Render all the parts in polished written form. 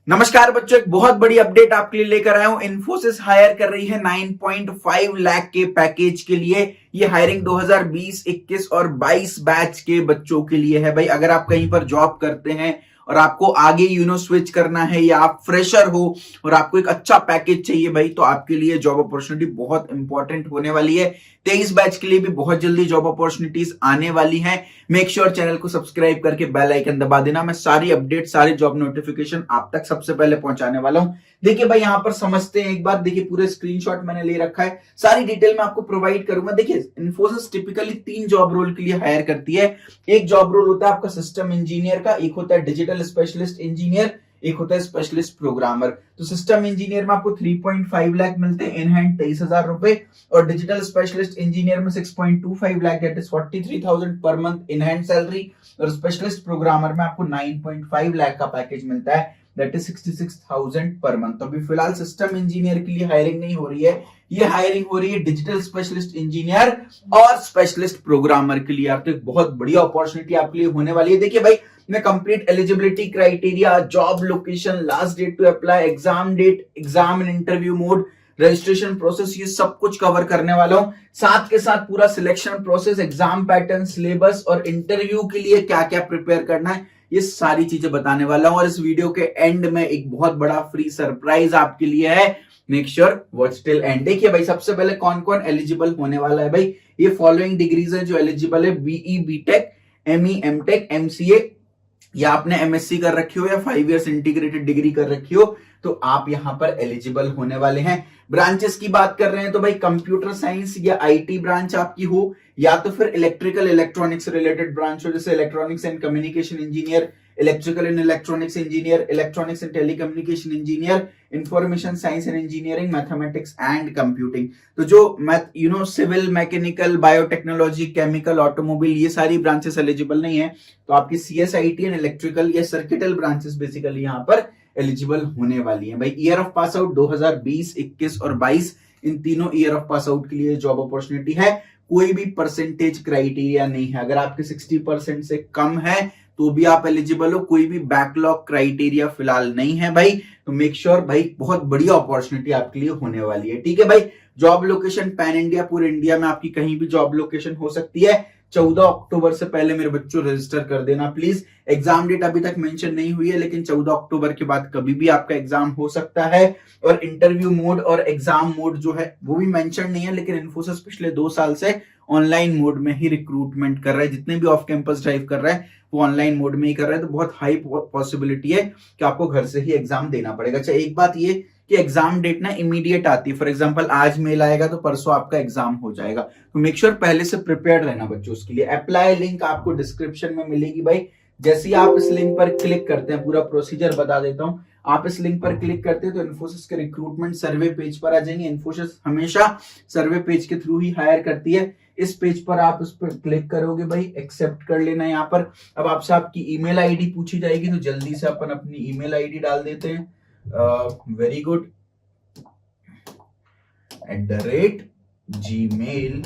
नमस्कार बच्चों, एक बहुत बड़ी अपडेट आपके लिए लेकर आया हूं। इन्फोसिस हायर कर रही है 9.5 लाख के पैकेज के लिए। ये हायरिंग 2020, 21 और 22 बैच के बच्चों के लिए है। भाई अगर आप कहीं पर जॉब करते हैं और आपको आगे स्विच करना है, या आप फ्रेशर हो और आपको एक अच्छा पैकेज चाहिए भाई, तो आपके लिए जॉब अपॉर्चुनिटी बहुत इंपॉर्टेंट होने वाली है। 23 बैच के लिए भी बहुत जल्दी जॉब अपॉर्चुनिटीज आने वाली हैं। मेक श्योर चैनल को सब्सक्राइब करके बेल आइकन दबा देना। मैं सारी अपडेट, सारी जॉब नोटिफिकेशन आप तक सबसे पहले पहुंचाने वाला हूं। देखिए भाई, यहां पर समझते हैं एक बार। देखिए पूरे स्क्रीनशॉट मैंने ले रखा है, सारी डिटेल मैं आपको प्रोवाइड करूंगा। देखिए इन्फोसिस टिपिकली 3 जॉब रोल के लिए हायर करती है। एक जॉब रोल होता है आपका सिस्टम इंजीनियर का, एक होता है डिजिटल स्पेशलिस्ट इंजीनियर, एक होता है स्पेशलिस्ट प्रोग्रामर। तो सिस्टम इंजीनियर में आपको 3.5 लाख मिलते हैं इन हैंड, 23,000 रुपए, और डिजिटल स्पेशलिस्ट इंजीनियर में 6.25 lakh, that is 43,000 per month in hand salary. और स्पेशलिस्ट प्रोग्रामर में आपको 9.5 लाख का पैकेज मिलता है, दैट इज 66,000 पर मंथ। तो अभी फिलहाल सिस्टम इंजीनियर के लिए हायरिंग नहीं हो रही है, ये हायरिंग हो रही है डिजिटल स्पेशलिस्ट इंजीनियर और स्पेशलिस्ट प्रोग्रामर के लिए। आप तो एक बहुत बढ़िया अपॉर्चुनिटी आपके लिए होने वाली है। देखिए भाई, मैं complete eligibility criteria, job location, last date to apply, exam date, exam and interview mode, registration process, ये सब कुछ कवर करने वाला हूं। साथ के साथ पूरा selection process, exam pattern, syllabus और इंटरव्यू के लिए क्या क्या प्रिपेयर करना है, ये सारी चीजें बताने वाला हूं। और इस वीडियो के एंड में एक बहुत बड़ा फ्री सरप्राइज आपके लिए है। Make sure watch till and. देखिए भाई, सबसे पहले कौन कौन एलिजिबल होने वाला है भाई। ये फॉलोइंग डिग्रीज है जो एलिजिबल है: BE, BTech, ME, MTech, MCA, या आपने एमएससी कर रखी हो या 5 इयर्स इंटीग्रेटेड डिग्री कर रखी हो, तो आप यहां पर एलिजिबल होने वाले हैं। ब्रांचेस की बात कर रहे हैं तो भाई कंप्यूटर साइंस या आईटी ब्रांच आपकी हो, या तो फिर इलेक्ट्रिकल इलेक्ट्रॉनिक्स रिलेटेड ब्रांच हो, जैसे electronics and communication engineer, electrical and electronics engineer, electronics and telecommunication engineer, information science and engineering, mathematics and computing. तो जो civil, mechanical, biotechnology, chemical, automobile, ये सारी ब्रांचेस एलिजिबल नहीं है। तो आपकी सीएसआईटी एंड इलेक्ट्रिकल या सर्किटल ब्रांचेस बेसिकली यहां पर एलिजिबल होने वाली है। भाई ईयर ऑफ पास आउट 2020, 21 और 22, इन तीनों ईयर ऑफ पास आउट के लिए जॉब अपॉर्चुनिटी है। कोई भी परसेंटेज क्राइटेरिया नहीं है। अगर आपके 60% से कम है तो भी आप एलिजिबल हो। कोई भी बैकलॉग क्राइटेरिया फिलहाल नहीं है भाई। तो मेक श्योर भाई, बहुत बढ़िया अपॉर्चुनिटी आपके लिए होने वाली है। ठीक है भाई, जॉब लोकेशन पैन इंडिया, पूरे इंडिया में आपकी कहीं भी जॉब लोकेशन हो सकती है। 14 अक्टूबर से पहले मेरे बच्चों रजिस्टर कर देना प्लीज। एग्जाम डेट अभी तक मेंशन नहीं हुई है, लेकिन 14 अक्टूबर के बाद कभी भी आपका एग्जाम हो सकता है। और इंटरव्यू मोड और एग्जाम मोड जो है वो भी मेंशन नहीं है, लेकिन इन्फोसिस पिछले 2 साल से ऑनलाइन मोड में ही रिक्रूटमेंट कर रहा है। जितने भी ऑफ कैंपस ड्राइव कर रहा है वो ऑनलाइन मोड में ही कर रहा है। तो बहुत हाई पॉसिबिलिटी है कि आपको घर से ही एग्जाम देना पड़ेगा। अच्छा, एक बात ये कि एग्जाम डेट ना इमीडिएट आती है। फॉर एग्जांपल आज मेल आएगा तो परसों आपका एग्जाम हो जाएगा। तो मेक श्योर पहले से प्रिपेयर्ड रहना बच्चों उसके लिए। अप्लाई लिंक आपको डिस्क्रिप्शन में मिलेगी भाई। जैसे ही आप इस लिंक पर क्लिक करते हैं, पूरा प्रोसीजर बता देता हूं। आप इस लिंक पर क्लिक करते हैं तो इन्फोसिस के रिक्रूटमेंट सर्वे पेज पर आ जाएंगे। इन्फोसिस हमेशा सर्वे पेज के थ्रू ही हायर करती है। इस पेज पर आप उस पर क्लिक करोगे भाई, एक्सेप्ट कर लेना यहाँ पर। अब आपसे आपकी ईमेल आईडी पूछी जाएगी, तो जल्दी से अपन अपनी ईमेल आईडी डाल देते हैं। Very good @gmail।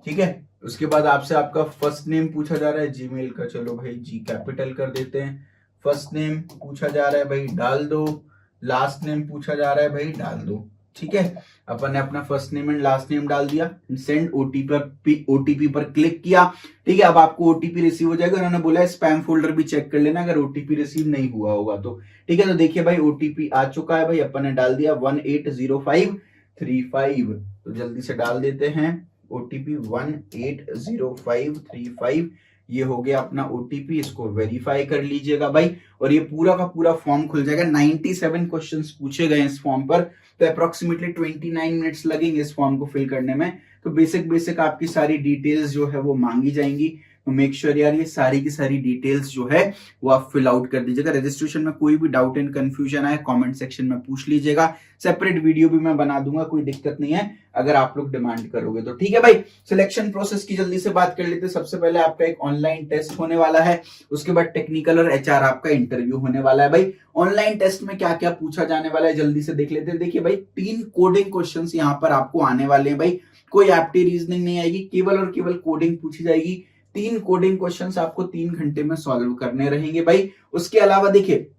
ठीक है, उसके बाद आपसे आपका फर्स्ट नेम पूछा जा रहा है जीमेल का। चलो भाई जी कैपिटल कर देते हैं। फर्स्ट नेम पूछा जा रहा है भाई, डाल दो। लास्ट नेम पूछा जा रहा है भाई, डाल दो। ठीक है, अपन ने अपना first name and last name डाल दिया। सेंड ओटीपी पर क्लिक किया। ठीक है, अब आपको ओटीपी रिसीव हो जाएगा। उन्होंने बोला है स्पैम फोल्डर भी चेक कर लेना अगर ओटीपी रिसीव नहीं हुआ होगा तो। ठीक है, तो देखिए भाई ओटीपी आ चुका है भाई। अपन ने डाल दिया 180535। तो जल्दी से डाल देते हैं ओटीपी 180535। ये हो गया अपना ओटीपी। इसको वेरीफाई कर लीजिएगा भाई, और ये पूरा का पूरा फॉर्म खुल जाएगा। 97 क्वेश्चंस पूछे गए इस फॉर्म पर, तो अप्रोक्सीमेटली 29 मिनट्स लगेंगे इस फॉर्म को फिल करने में। तो बेसिक आपकी सारी डिटेल्स जो है वो मांगी जाएंगी। तो मेक श्योर यार ये सारी की सारी डिटेल्स जो है वो आप फिल आउट कर दीजिएगा। रजिस्ट्रेशन में कोई भी डाउट एंड कंफ्यूजन आए कमेंट सेक्शन में पूछ लीजिएगा। सेपरेट वीडियो भी मैं बना दूंगा, कोई दिक्कत नहीं है अगर आप लोग डिमांड करोगे तो। ठीक है भाई, सिलेक्शन प्रोसेस की जल्दी से बात कर लेते हैं। सबसे पहले आपका एक ऑनलाइन टेस्ट होने वाला है, उसके बाद टेक्निकल और एचआर आपका इंटरव्यू होने वाला है भाई। ऑनलाइन टेस्ट में क्या क्या पूछा जाने वाला है जल्दी से देख लेते हैं। देखिए भाई, 3 कोडिंग क्वेश्चन यहाँ पर आपको आने वाले हैं भाई। कोई एप्टी रीजनिंग नहीं आएगी, केवल और केवल कोडिंग पूछी जाएगी। 3 कोडिंग क्वेश्चंस आपको 3 घंटे में सॉल्व करने रहेंगे भाई। उसके अलावा देखिए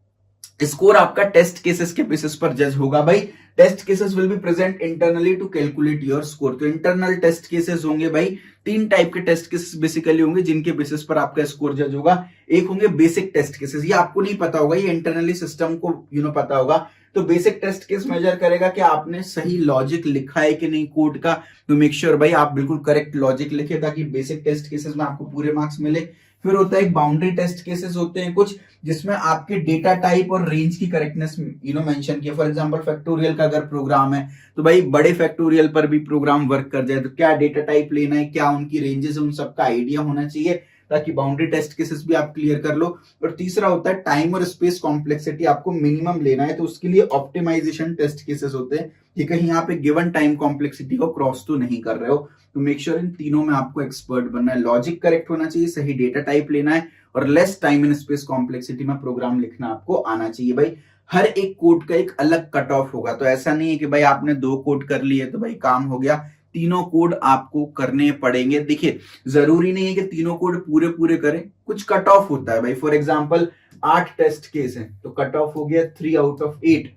स्कोर आपका टेस्ट केसेस के बेसिस पर जज होगा भाई। Test cases will be present internally to calculate your score. तो इंटरनल टेस्ट केसेस होंगे भाई, 3 टाइप के टेस्ट केसेस बेसिकली होंगे जिनके बेसिस पर आपका स्कोर जज होगा। एक होंगे बेसिक टेस्ट केसेस, ये आपको नहीं पता होगा, ये इंटरनली सिस्टम को पता होगा। तो बेसिक टेस्ट केस मेजर करेगा कि आपने सही लॉजिक लिखा है कि नहीं कोड का। तो मेक श्योर भाई आप बिल्कुल करेक्ट लॉजिक लिखे ताकि बेसिक टेस्ट केसेस में आपको पूरे मार्क्स मिले। फिर होता है एक बाउंड्री टेस्ट केसेस होते हैं कुछ, जिसमें आपके डेटा टाइप और रेंज की करेक्टनेस मेंशन किया। फॉर एग्जांपल फैक्टोरियल का अगर प्रोग्राम है तो भाई बड़े फैक्टोरियल पर भी प्रोग्राम वर्क कर जाए तो क्या डेटा टाइप लेना है, क्या उनकी रेंजेस है, उन सबका आइडिया होना चाहिए ताकि बाउंड्री टेस्ट केसेस भी आप क्लियर कर लो। और तीसरा होता है टाइम और स्पेस कॉम्प्लेक्सिटी आपको मिनिमम लेना है, तो उसके लिए ऑप्टिमाइजेशन टेस्ट केसेस होते हैं कि कहीं यहाँ पे गिवन टाइम कॉम्प्लेक्सिटी को क्रॉस तो नहीं कर रहे हो। तो मेक श्योर इन तीनों में आपको एक्सपर्ट बनना है। लॉजिक करेक्ट होना चाहिए, सही डेटा टाइप लेना है और less time and space complexity में प्रोग्राम लिखना आपको आना चाहिए भाई। हर एक कोड का एक अलग कट ऑफ होगा, तो ऐसा नहीं है कि भाई आपने 2 कोड कर लिए तो भाई काम हो गया। तीनों कोड आपको करने पड़ेंगे। देखिए जरूरी नहीं है कि तीनों कोड पूरे पूरे करें, कुछ कट ऑफ होता है भाई। फॉर एग्जांपल 8 टेस्ट केस है तो कट ऑफ हो गया 3 आउट ऑफ 8,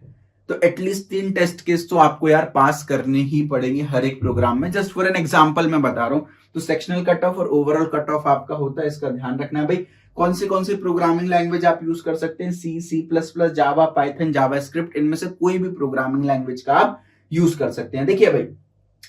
तो एटलीस्ट 3 टेस्ट केस तो आपको यार पास करने ही पड़ेंगे हर एक प्रोग्राम में। जस्ट फॉर एन एग्जांपल मैं बता रहा हूं। तो सेक्शनल कट ऑफ और ओवरऑल कट ऑफ आपका होता है, इसका ध्यान रखना है भाई। कौन सी प्रोग्रामिंग लैंग्वेज आप यूज कर सकते हैं, सी, C++, जावा, पाइथन, जावास्क्रिप्ट, इनमें से कोई भी प्रोग्रामिंग लैंग्वेज का आप यूज कर सकते हैं। देखिए भाई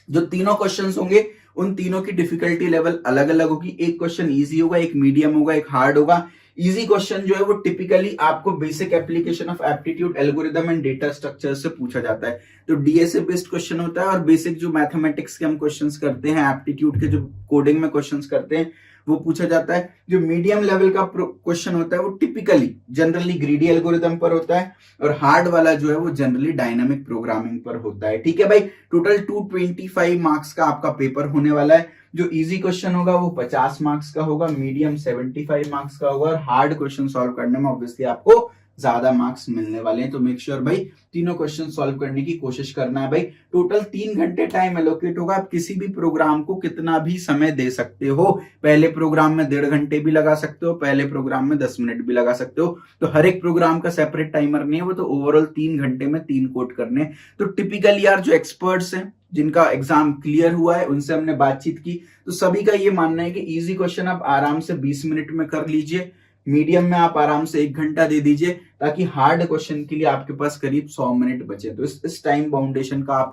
जो तीनों क्वेश्चंस होंगे उन तीनों की डिफिकल्टी लेवल अलग अलग होगी। एक क्वेश्चन इजी होगा, एक मीडियम होगा, एक हार्ड होगा। इजी क्वेश्चन जो है वो टिपिकली आपको basic application of aptitude algorithm and data structure से पूछा जाता है, तो डीएसए बेस्ड क्वेश्चन होता है। और बेसिक जो मैथमेटिक्स के हम क्वेश्चंस करते हैं, एप्टीट्यूड के जो कोडिंग में क्वेश्चंस करते हैं वो पूछा जाता है। जो मीडियम लेवल का क्वेश्चन होता है वो टिपिकली जनरली ग्रीडी एल्गोरिदम पर होता है, और हार्ड वाला जो है वो जनरली डायनामिक प्रोग्रामिंग पर होता है। ठीक है भाई, टोटल 225 मार्क्स का आपका पेपर होने वाला है। जो इजी क्वेश्चन होगा वो 50 मार्क्स का होगा, मीडियम 75 मार्क्स का होगा, और हार्ड क्वेश्चन सॉल्व करने में ऑब्वियसली आपको ज्यादा मार्क्स मिलने वाले हैं। तो मेक श्योर भाई तीनों क्वेश्चन सॉल्व करने की कोशिश करना है भाई। टोटल 3 घंटे टाइम एलोकेट होगा। आप किसी भी प्रोग्राम को कितना भी समय दे सकते हो। पहले प्रोग्राम में 1.5 घंटे भी लगा सकते हो, पहले प्रोग्राम में 10 मिनट भी लगा सकते हो। तो हर एक प्रोग्राम का सेपरेट टाइमर नहीं है, वो तो ओवरऑल 3 घंटे में 3 कोड करने। तो टिपिकली यार जो एक्सपर्ट्स हैं जिनका एग्जाम क्लियर हुआ है उनसे हमने बातचीत की, तो सभी का ये मानना है कि इजी क्वेश्चन आप आराम से 20 मिनट में कर लीजिए, मीडियम में आप आराम से 1 घंटा दे दीजिए, ताकि हार्ड क्वेश्चन के लिए आपके पास करीब 100 मिनट बचे। तो इस टाइम बाउंडेशन का आप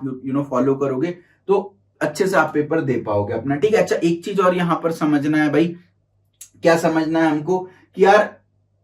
फॉलो करोगे तो अच्छे से आप पेपर दे पाओगे अपना। ठीक है, अच्छा एक चीज और यहां पर समझना है भाई, क्या समझना है हमको कि यार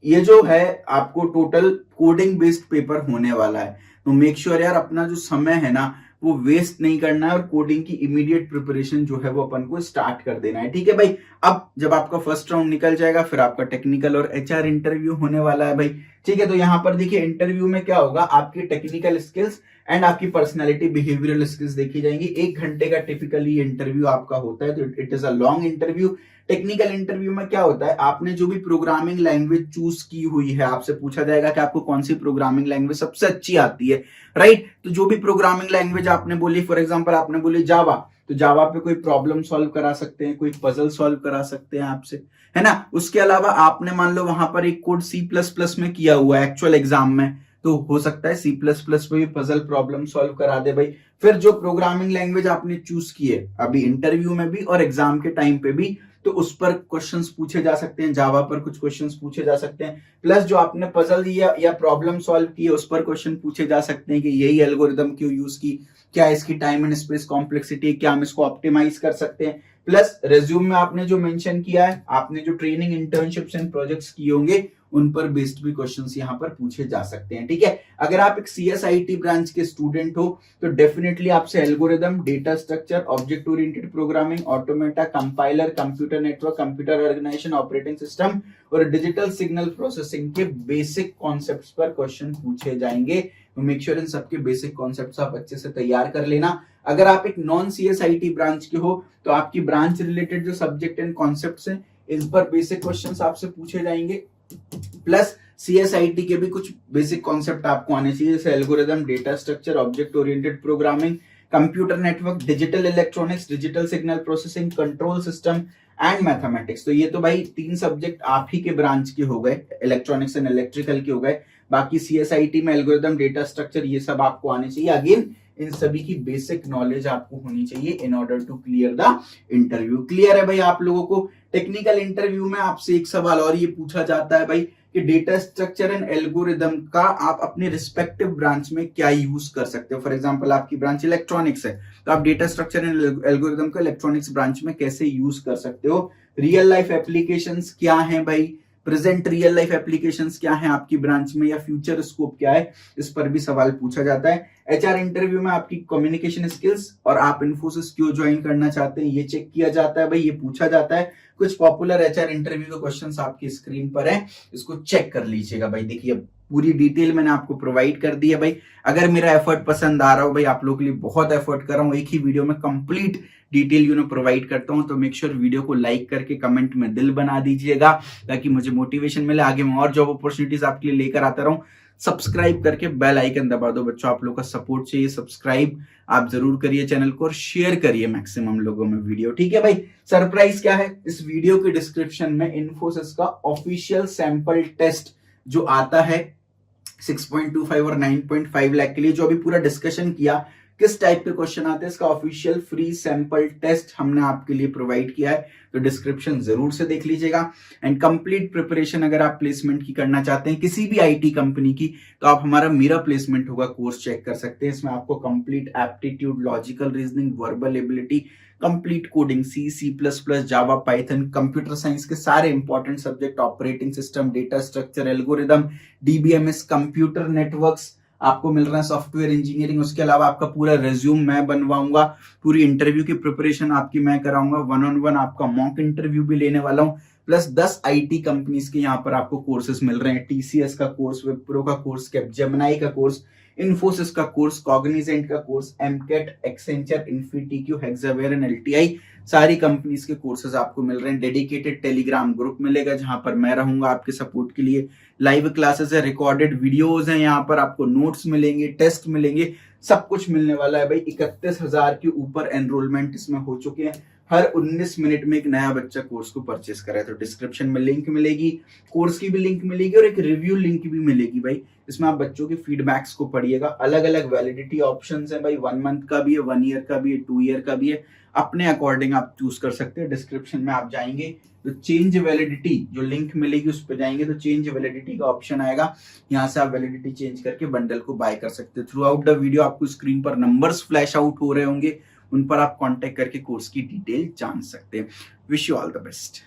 ये जो है आपको टोटल कोडिंग बेस्ड पेपर होने वाला है, तो मेक श्योर यार अपना जो समय है ना वो वेस्ट नहीं करना है, और कोडिंग की इमीडिएट प्रिपरेशन जो है वो अपन को स्टार्ट कर देना है। ठीक है भाई, अब जब आपका फर्स्ट राउंड निकल जाएगा फिर आपका टेक्निकल और एचआर इंटरव्यू होने वाला है भाई। ठीक है, तो यहां पर देखिए इंटरव्यू में क्या होगा, आपकी टेक्निकल स्किल्स एंड आपकी पर्सनालिटी बिहेवियरल स्किल्स देखी जाएंगी। 1 घंटे का टिपिकली इंटरव्यू आपका होता है, तो it is a long interview. Technical interview में क्या होता है, आपने जो भी प्रोग्रामिंग लैंग्वेज चूज की हुई है, आपसे पूछा जाएगा कि आपको कौन सी प्रोग्रामिंग लैंग्वेज सबसे अच्छी आती है, राइट। तो जो भी प्रोग्रामिंग लैंग्वेज आपने बोली, फॉर एग्जांपल आपने बोली जावा, तो जावा पे कोई प्रॉब्लम सॉल्व करा सकते हैं, कोई पजल सॉल्व करा सकते हैं आपसे, है ना। उसके अलावा आपने मान लो वहां पर एक कोड C++ में किया हुआ है एक्चुअल एग्जाम में, तो हो सकता है C++ पे भी पजल प्रॉब्लम सॉल्व करा दे भाई। फिर जो प्रोग्रामिंग लैंग्वेज आपने चूज की है अभी इंटरव्यू में भी और एग्जाम के टाइम पे भी, तो उस पर क्वेश्चंस पूछे जा सकते हैं, जावा पर कुछ क्वेश्चंस पूछे जा सकते हैं। प्लस जो आपने पजल दिया या प्रॉब्लम सॉल्व की है उस पर क्वेश्चन पूछे जा सकते हैं कि यही एल्गोरिदम क्यों यूज की, क्या इसकी टाइम एंड स्पेस कॉम्प्लेक्सिटी, क्या हम इसको ऑप्टिमाइज कर सकते हैं। प्लस रिज्यूम में आपने जो मेंशन किया है, आपने जो ट्रेनिंग इंटर्नशिप्स एंड प्रोजेक्ट्स किए होंगे उन पर बेस्ड भी क्वेश्चंस यहां पर पूछे जा सकते हैं। ठीक है, अगर आप एक CSIT ब्रांच के स्टूडेंट हो तो डेफिनेटली आपसे algorithm, data structure, object oriented programming, automata, compiler, computer network, computer organization, operating system और डिजिटल सिग्नल प्रोसेसिंग के बेसिक कॉन्सेप्ट्स पर क्वेश्चन पूछे जाएंगे। तो मेक श्योर इन सबके बेसिक कॉन्सेप्ट्स आप अच्छे से तैयार कर लेना। अगर आप एक नॉन CSIT ब्रांच के हो तो आपकी ब्रांच रिलेटेड जो सब्जेक्ट एंड कॉन्सेप्ट्स हैं इस पर बेसिक क्वेश्चंस आपसे पूछे जाएंगे। प्लस CSIT के भी कुछ बेसिक कॉन्सेप्ट आपको आने चाहिए, जैसे algorithm, data structure, object oriented programming, computer network, digital electronics, digital signal processing, control system and mathematics. तो ये तो भाई 3 सब्जेक्ट आप ही के ब्रांच के हो गए, इलेक्ट्रॉनिक्स एंड इलेक्ट्रिकल के हो गए। बाकी CSIT में एल्गोरिथम, डेटा स्ट्रक्चर, ये सब आपको आने चाहिए। अगेन इन सभी की बेसिक नॉलेज आपको होनी चाहिए in order to clear the interview. Clear है भाई आप लोगों को? टेक्निकल इंटरव्यू में आपसे एक सवाल और ये पूछा जाता है भाई कि डेटा स्ट्रक्चर एंड एल्गोरिदम का आप अपने रिस्पेक्टिव ब्रांच में क्या यूज कर सकते हो। फॉर एग्जांपल आपकी ब्रांच इलेक्ट्रॉनिक्स है तो आप डेटा स्ट्रक्चर एंड एल्गोरिदम को इलेक्ट्रॉनिक्स ब्रांच में कैसे यूज कर सकते हो। रियल लाइफ एप्लीकेशंस क्या हैं भाई, प्रेजेंट रियल लाइफ एप्लीकेशंस क्या हैं आपकी ब्रांच में, या फ्यूचर स्कोप क्या है, इस पर भी सवाल पूछा जाता है। HR इंटरव्यू में आपकी कम्युनिकेशन स्किल्स और आप इन्फोसिस क्यों ज्वाइन करना चाहते हैं ये चेक किया जाता है भाई, ये पूछा जाता है। कुछ पॉपुलर HR इंटरव्यू के क्वेश्चंस आपकी स्क्रीन पर है, इसको चेक कर लीजिएगा भाई। देखिए पूरी डिटेल मैंने आपको प्रोवाइड कर दी है भाई। अगर मेरा एफर्ट पसंद आ रहा हो भाई, आप लोगों के लिए बहुत एफर्ट कर रहा हूँ, एक ही वीडियो में कंप्लीट डिटेल प्रोवाइड करता हूं, तो मेक श्योर वीडियो को लाइक करके कमेंट में दिल बना दीजिएगा ताकि मुझे मोटिवेशन मिले, आगे मैं और जॉब अपॉर्चुनिटीज आपके लिए लेकर आता रहूं। सब्सक्राइब करके बेल आइकन दबा दो बच्चों, आप लोगों का सपोर्ट चाहिए। सब्सक्राइब आप जरूर करिए चैनल को और शेयर करिए मैक्सिमम लोगों में वीडियो, ठीक है भाई। सरप्राइज क्या है, इस वीडियो के डिस्क्रिप्शन में इन्फोसिस का ऑफिशियल सैंपल टेस्ट जो आता है 6.25 और 9.5 लाख के लिए, जो अभी पूरा डिस्कशन किया किस टाइप के क्वेश्चन आते हैं, इसका ऑफिशियल फ्री सैंपल टेस्ट हमने आपके लिए प्रोवाइड किया है, तो डिस्क्रिप्शन जरूर से देख लीजिएगा। एंड कंप्लीट प्रिपरेशन अगर आप प्लेसमेंट की करना चाहते हैं किसी भी IT कंपनी की, तो आप हमारा मेरा प्लेसमेंट होगा कोर्स चेक कर सकते हैं। इसमें आपको complete aptitude, logical reasoning, verbal ability, complete coding, C++, जावा, पाइथन, कंप्यूटर साइंस के सारे important subject, operating system, data structure, algorithm, DBMS, computer networks आपको मिल रहा है, सॉफ्टवेयर इंजीनियरिंग। उसके अलावा आपका पूरा रिज्यूम मैं बनवाऊंगा, पूरी इंटरव्यू की प्रिपरेशन आपकी मैं कराऊंगा, 1-on-1 आपका मॉक इंटरव्यू भी लेने वाला हूं, प्लस 10 IT कंपनीज के यहाँ पर आपको कोर्सेस मिल रहे हैं। TCS का कोर्स, विप्रो का कोर्स, कैपजेमिनी का कोर्स, इन्फोसिस का कोर्स, कॉग्निजेंट का course, MCAT, Accenture, InfyTQ, Hexaware and LTI, सारी कंपनीज के कोर्सेज आपको मिल रहे हैं। डेडिकेटेड टेलीग्राम ग्रुप मिलेगा जहां पर मैं रहूंगा आपके सपोर्ट के लिए। लाइव क्लासेस है, रिकॉर्डेड वीडियोस हैं, यहाँ पर आपको नोट्स मिलेंगे, टेस्ट मिलेंगे, सब कुछ मिलने वाला है भाई। 31,000 के ऊपर एनरोलमेंट इसमें हो चुके हैं। हर 19 मिनट में एक नया बच्चा कोर्स को परचेस करे, तो डिस्क्रिप्शन में लिंक मिलेगी, कोर्स की भी लिंक मिलेगी और एक रिव्यू लिंक भी मिलेगी भाई। इसमें आप बच्चों के फीडबैक्स को पढ़िएगा। अलग अलग वैलिडिटी ऑप्शंस हैं भाई, 1 मंथ का भी है, 1 ईयर का भी है, 2 ईयर का भी है, अपने अकॉर्डिंग आप चूज कर सकते हैं। डिस्क्रिप्शन में आप जाएंगे तो चेंज वैलिडिटी जो लिंक मिलेगी उस पर जाएंगे तो चेंज वैलिडिटी का ऑप्शन आएगा, यहाँ से आप वैलिडिटी चेंज करके बंडल को बाय कर सकते हैं। थ्रू आउट द वीडियो आपको स्क्रीन पर नंबर्स फ्लैश आउट हो रहे होंगे, उन पर आप कांटेक्ट करके कोर्स की डिटेल जान सकते हैं। Wish you all the best.